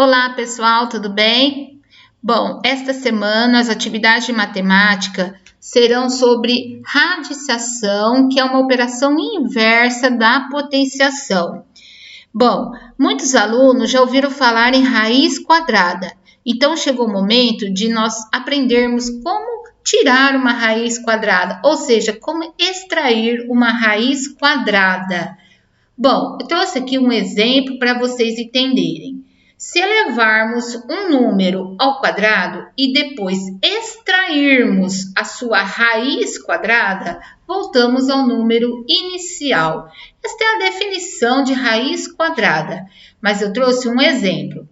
Olá, pessoal, tudo bem? Bom, esta semana as atividades de matemática serão sobre radiciação, que é uma operação inversa da potenciação. Bom, muitos alunos já ouviram falar em raiz quadrada, então chegou o momento de nós aprendermos como tirar uma raiz quadrada, ou seja, como extrair uma raiz quadrada. Bom, eu trouxe aqui um exemplo para vocês entenderem. Se elevarmos um número ao quadrado e depois extrairmos a sua raiz quadrada, voltamos ao número inicial. Esta é a definição de raiz quadrada, mas eu trouxe um exemplo.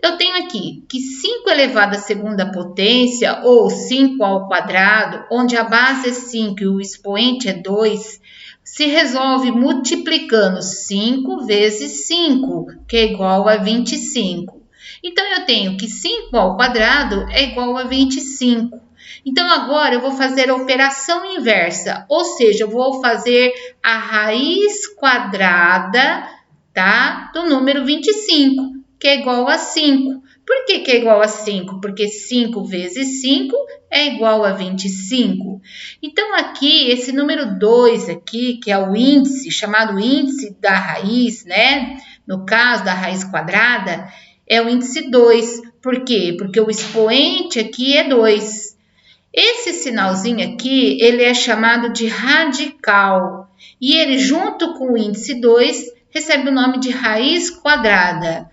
Eu tenho aqui que 5 elevado à segunda potência, ou 5 ao quadrado, onde a base é 5 e o expoente é 2, se resolve multiplicando 5 vezes 5, que é igual a 25. Então, eu tenho que 5 ao quadrado é igual a 25. Então, agora eu vou fazer a operação inversa, ou seja, eu vou fazer a raiz quadrada, tá, do número 25, que é igual a 5. Por que é igual a 5? Porque 5 vezes 5 é igual a 25. Então, aqui, esse número 2 aqui, que é o índice, chamado índice da raiz, né? No caso da raiz quadrada, é o índice 2. Por quê? Porque o expoente aqui é 2. Esse sinalzinho aqui, ele é chamado de radical. E ele, junto com o índice 2, recebe o nome de raiz quadrada.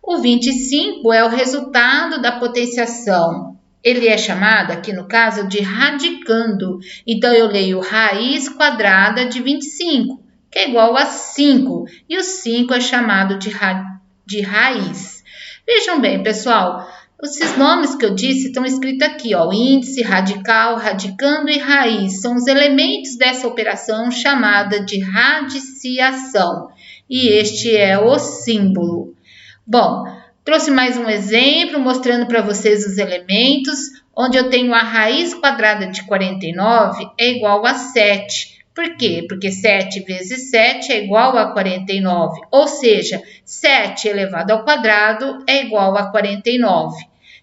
O 25 é o resultado da potenciação. Ele é chamado, aqui no caso, de radicando. Então, eu leio raiz quadrada de 25, que é igual a 5. E o 5 é chamado de raiz. Vejam bem, pessoal, esses nomes que eu disse estão escritos aqui, ó, índice, radical, radicando e raiz. São os elementos dessa operação chamada de radiciação. E este é o símbolo. Bom, trouxe mais um exemplo mostrando para vocês os elementos, onde eu tenho a raiz quadrada de 49 é igual a 7. Por quê? Porque 7 vezes 7 é igual a 49, ou seja, 7 elevado ao quadrado é igual a 49,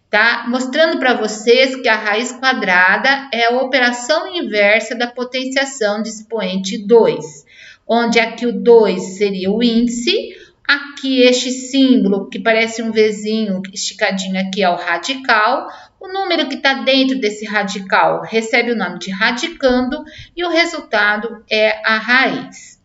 tá? Mostrando para vocês que a raiz quadrada é a operação inversa da potenciação de expoente 2, onde aqui o 2 seria o índice. Aqui, este símbolo, que parece um Vzinho esticadinho aqui, é o radical. O número que está dentro desse radical recebe o nome de radicando e o resultado é a raiz.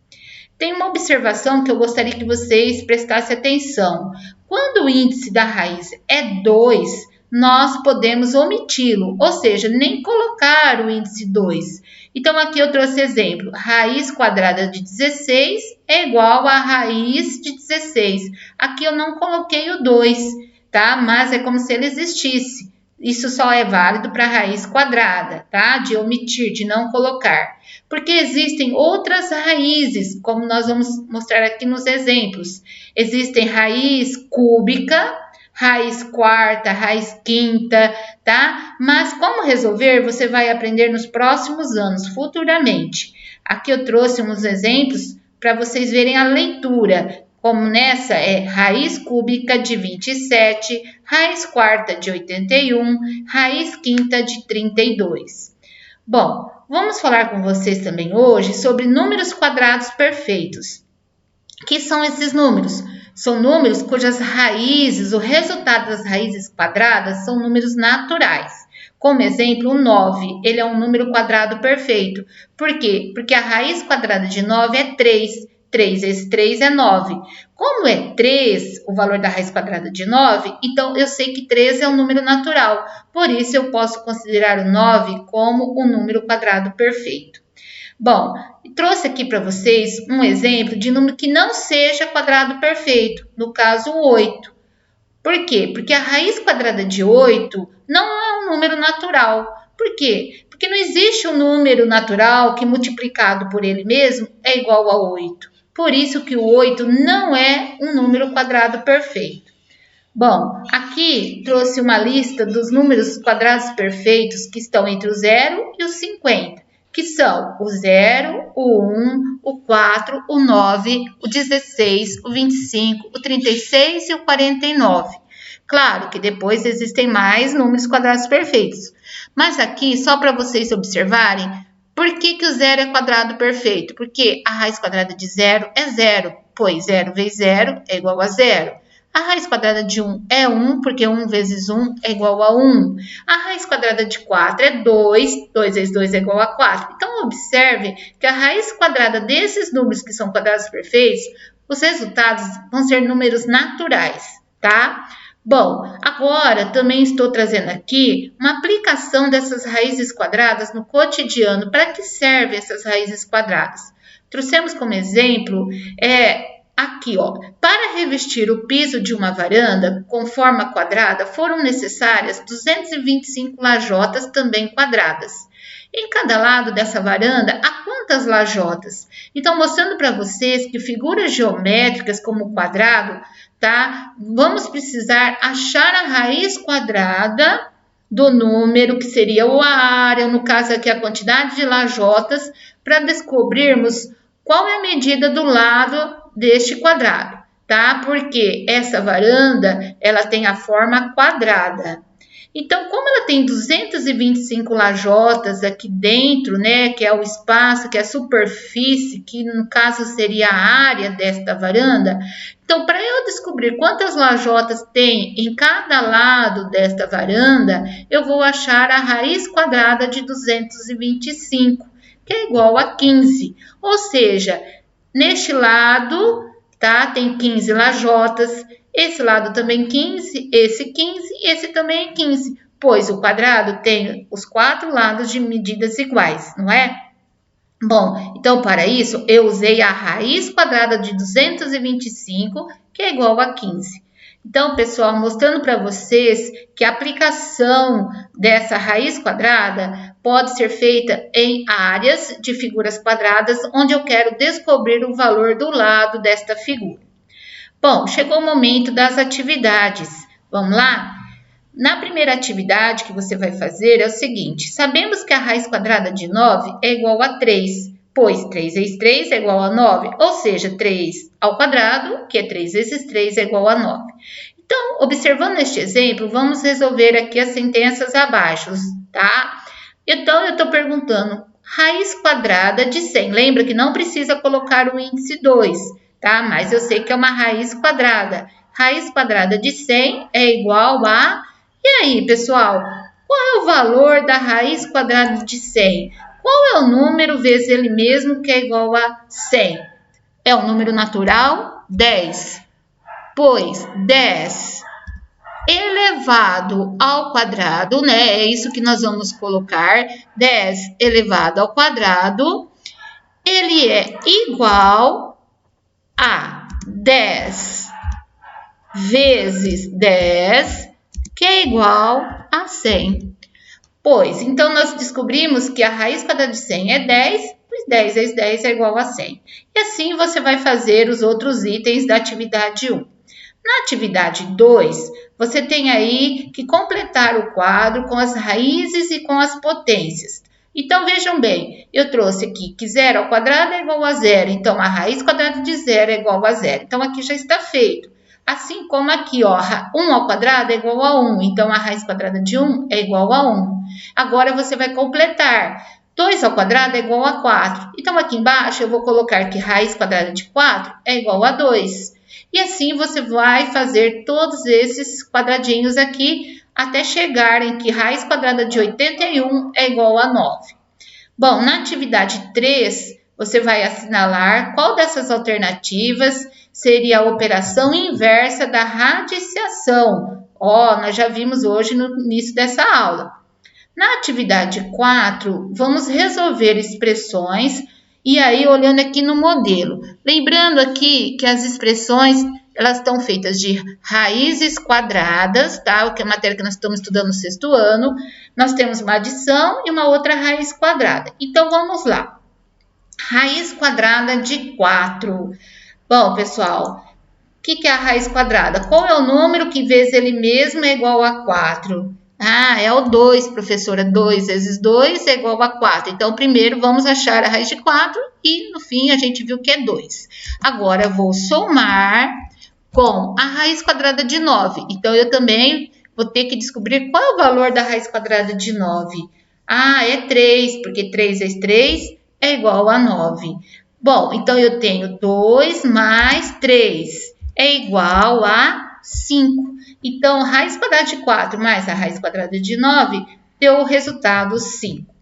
Tem uma observação que eu gostaria que vocês prestassem atenção. Quando o índice da raiz é 2, nós podemos omiti-lo, ou seja, nem colocar o índice 2. Então, aqui eu trouxe exemplo. Raiz quadrada de 16 é igual a raiz de 16. Aqui eu não coloquei o 2, tá? Mas é como se ele existisse. Isso só é válido para raiz quadrada, tá? De omitir, de não colocar. Porque existem outras raízes, como nós vamos mostrar aqui nos exemplos. Existem raiz cúbica, raiz quarta, raiz quinta, tá? Mas como resolver, você vai aprender nos próximos anos, futuramente. Aqui eu trouxe uns exemplos para vocês verem a leitura. Como nessa é raiz cúbica de 27, raiz quarta de 81, raiz quinta de 32. Bom, vamos falar com vocês também hoje sobre números quadrados perfeitos. O que são esses números? São números cujas raízes, o resultado das raízes quadradas são números naturais. Como exemplo, o 9, ele é um número quadrado perfeito. Por quê? Porque a raiz quadrada de 9 é 3. 3 vezes 3 é 9. Como é 3, o valor da raiz quadrada de 9, então eu sei que 3 é um número natural. Por isso, eu posso considerar o 9 como um número quadrado perfeito. Bom, trouxe aqui para vocês um exemplo de número que não seja quadrado perfeito, no caso 8. Por quê? Porque a raiz quadrada de 8 não é um número natural. Por quê? Porque não existe um número natural que multiplicado por ele mesmo é igual a 8. Por isso que o 8 não é um número quadrado perfeito. Bom, aqui trouxe uma lista dos números quadrados perfeitos que estão entre o 0 e o 50, que são o 0, o 1, o 4, o 9, o 16, o 25, o 36 e o 49. Claro que depois existem mais números quadrados perfeitos. Mas aqui, só para vocês observarem, por que o zero é quadrado perfeito? Porque a raiz quadrada de zero é zero, pois zero vezes zero é igual a zero. A raiz quadrada de 1 é 1, porque 1 vezes 1 é igual a 1. A raiz quadrada de 4 é 2, 2 vezes 2 é igual a 4. Então, observe que a raiz quadrada desses números que são quadrados perfeitos, os resultados vão ser números naturais, tá? Bom, agora também estou trazendo aqui uma aplicação dessas raízes quadradas no cotidiano. Para que servem essas raízes quadradas? Trouxemos como exemplo, aqui, ó, para revestir o piso de uma varanda com forma quadrada, foram necessárias 225 lajotas também quadradas. Em cada lado dessa varanda, há quantas lajotas? Então, mostrando para vocês que figuras geométricas como o quadrado, tá? Vamos precisar achar a raiz quadrada do número, que seria a área, no caso aqui a quantidade de lajotas, para descobrirmos qual é a medida do lado deste quadrado, tá? Porque essa varanda, ela tem a forma quadrada. Então, como ela tem 225 lajotas aqui dentro, né, que é o espaço, que é a superfície, que no caso seria a área desta varanda, então, para eu descobrir quantas lajotas tem em cada lado desta varanda, eu vou achar a raiz quadrada de 225, que é igual a 15. Ou seja, neste lado, tá, tem 15 lajotas, esse lado também 15, esse 15 e esse também 15, pois o quadrado tem os 4 lados de medidas iguais, não é? Bom, então para isso eu usei a raiz quadrada de 225, que é igual a 15. Então, pessoal, mostrando para vocês que a aplicação dessa raiz quadrada pode ser feita em áreas de figuras quadradas, onde eu quero descobrir o valor do lado desta figura. Bom, chegou o momento das atividades. Vamos lá? Na primeira atividade que você vai fazer é o seguinte: sabemos que a raiz quadrada de 9 é igual a 3, pois 3 vezes 3 é igual a 9, ou seja, 3 ao quadrado, que é 3 vezes 3 é igual a 9. Então, observando este exemplo, vamos resolver aqui as sentenças abaixo, tá? Então, eu estou perguntando, raiz quadrada de 100. Lembra que não precisa colocar o índice 2, tá? Mas eu sei que é uma raiz quadrada. Raiz quadrada de 100 é igual a... E aí, pessoal, qual é o valor da raiz quadrada de 100? Qual é o número vezes ele mesmo que é igual a 100? É um número natural? 10. Pois 10 elevado ao quadrado, né? É isso que nós vamos colocar. 10 elevado ao quadrado, ele é igual a 10 vezes 10, que é igual a 100. Pois, então, nós descobrimos que a raiz quadrada de 100 é 10, pois 10 vezes 10 é igual a 100. E assim você vai fazer os outros itens da atividade 1. Na atividade 2, você tem aí que completar o quadro com as raízes e com as potências. Então, vejam bem, eu trouxe aqui que 0 ao quadrado é igual a 0, então a raiz quadrada de 0 é igual a 0. Então, aqui já está feito. Assim como aqui, ó, 1 ao quadrado é igual a 1, então a raiz quadrada de 1 é igual a 1. Agora, você vai completar. 2 ao quadrado é igual a 4. Então, aqui embaixo, eu vou colocar que raiz quadrada de 4 é igual a 2. E assim, você vai fazer todos esses quadradinhos aqui, até chegar em que raiz quadrada de 81 é igual a 9. Bom, na atividade 3, você vai assinalar qual dessas alternativas seria a operação inversa da radiciação. Ó, nós já vimos hoje no início dessa aula. Na atividade 4, vamos resolver expressões e aí olhando aqui no modelo. Lembrando aqui que as expressões, elas estão feitas de raízes quadradas, tá? Que é a matéria que nós estamos estudando no 6º ano. Nós temos uma adição e uma outra raiz quadrada. Então, vamos lá. Raiz quadrada de 4. Bom, pessoal, o que é a raiz quadrada? Qual é o número que vezes ele mesmo é igual a 4? Ah, é o 2, professora. 2 vezes 2 é igual a 4. Então, primeiro vamos achar a raiz de 4 e, no fim, a gente viu que é 2. Agora, eu vou somar com a raiz quadrada de 9. Então, eu também vou ter que descobrir qual é o valor da raiz quadrada de 9. Ah, é 3, porque 3 vezes 3 é igual a 9. Bom, então eu tenho 2 mais 3 é igual a 5. Então, raiz quadrada de 4 mais a raiz quadrada de 9 deu o resultado 5.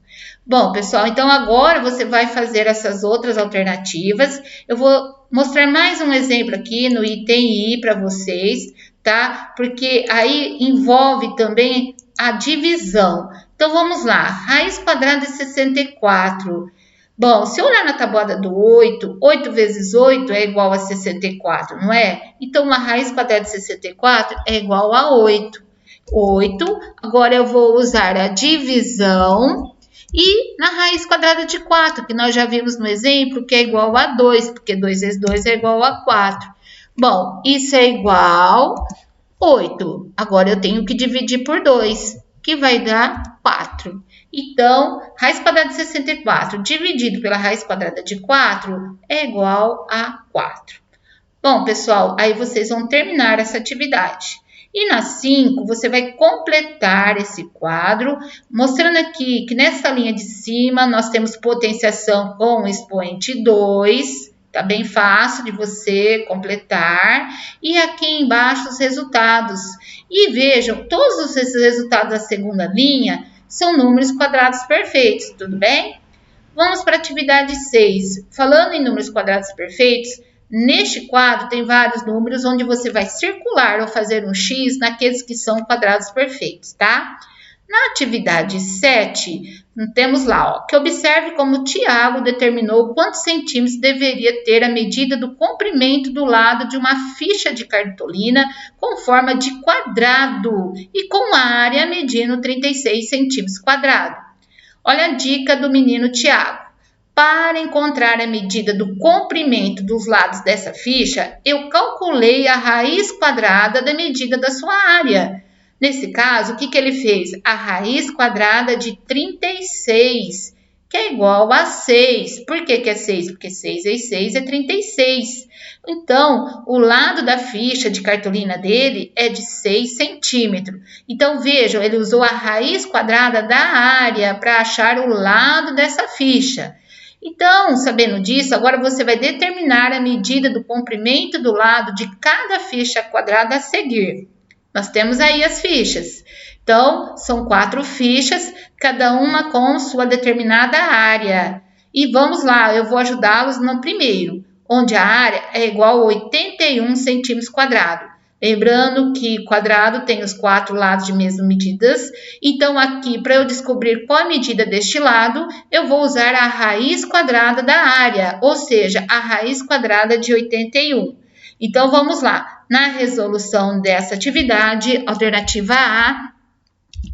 Bom, pessoal, então agora você vai fazer essas outras alternativas. Eu vou mostrar mais um exemplo aqui no item I para vocês, tá? Porque aí envolve também a divisão. Então, vamos lá. Raiz quadrada de 64. Bom, se eu olhar na tabuada do 8, 8 vezes 8 é igual a 64, não é? Então, a raiz quadrada de 64 é igual a 8. 8. Agora, eu vou usar a divisão. E na raiz quadrada de 4, que nós já vimos no exemplo, que é igual a 2, porque 2 vezes 2 é igual a 4. Bom, isso é igual a 8. Agora, eu tenho que dividir por 2, que vai dar 4. Então, raiz quadrada de 64 dividido pela raiz quadrada de 4 é igual a 4. Bom, pessoal, aí vocês vão terminar essa atividade. E na 5, você vai completar esse quadro, mostrando aqui que nessa linha de cima nós temos potenciação com o expoente 2, tá bem fácil de você completar. E aqui embaixo os resultados. E vejam, todos esses resultados da segunda linha são números quadrados perfeitos, tudo bem? Vamos para a atividade 6. Falando em números quadrados perfeitos, neste quadro tem vários números onde você vai circular ou fazer um X naqueles que são quadrados perfeitos, tá? Na atividade 7, temos lá, ó, que observe como Tiago determinou quantos centímetros deveria ter a medida do comprimento do lado de uma ficha de cartolina com forma de quadrado e com área medindo 36 centímetros quadrados. Olha a dica do menino Tiago. Para encontrar a medida do comprimento dos lados dessa ficha, eu calculei a raiz quadrada da medida da sua área. Nesse caso, o que ele fez? A raiz quadrada de 36, que é igual a 6. Por que é 6? Porque 6 vezes 6 é 36. Então, o lado da ficha de cartolina dele é de 6 centímetros. Então, vejam, ele usou a raiz quadrada da área para achar o lado dessa ficha. Então, sabendo disso, agora você vai determinar a medida do comprimento do lado de cada ficha quadrada a seguir. Nós temos aí as fichas. Então, são 4 fichas, cada uma com sua determinada área. E vamos lá, eu vou ajudá-los no primeiro, onde a área é igual a 81 centímetros quadrados. Lembrando que quadrado tem os 4 lados de mesmas medidas. Então, aqui, para eu descobrir qual a medida deste lado, eu vou usar a raiz quadrada da área, ou seja, a raiz quadrada de 81. Então, vamos lá. Na resolução dessa atividade, alternativa A,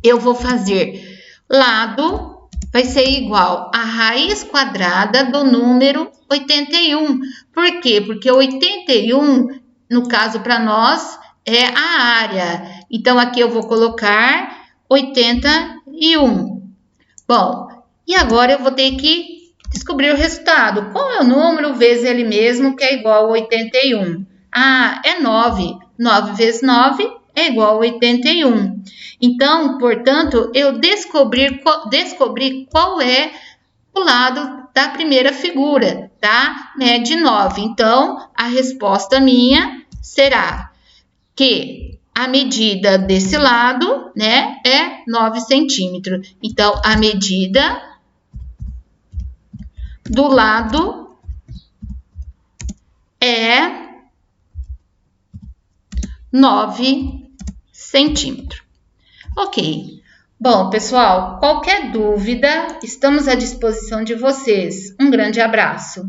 eu vou fazer lado vai ser igual a raiz quadrada do número 81. Por quê? Porque 81, no caso para nós, é a área. Então, aqui eu vou colocar 81. Bom, e agora eu vou ter que descobrir o resultado. Qual é o número vezes ele mesmo que é igual a 81? Ah, é 9. 9 vezes 9 é igual a 81. Então, portanto, eu descobri qual é o lado da primeira figura, tá? Mede 9. Então, a resposta minha será que a medida desse lado, né, é 9 centímetros. Então, a medida do lado é 9 centímetros. Ok. Bom, pessoal, qualquer dúvida, estamos à disposição de vocês. Um grande abraço.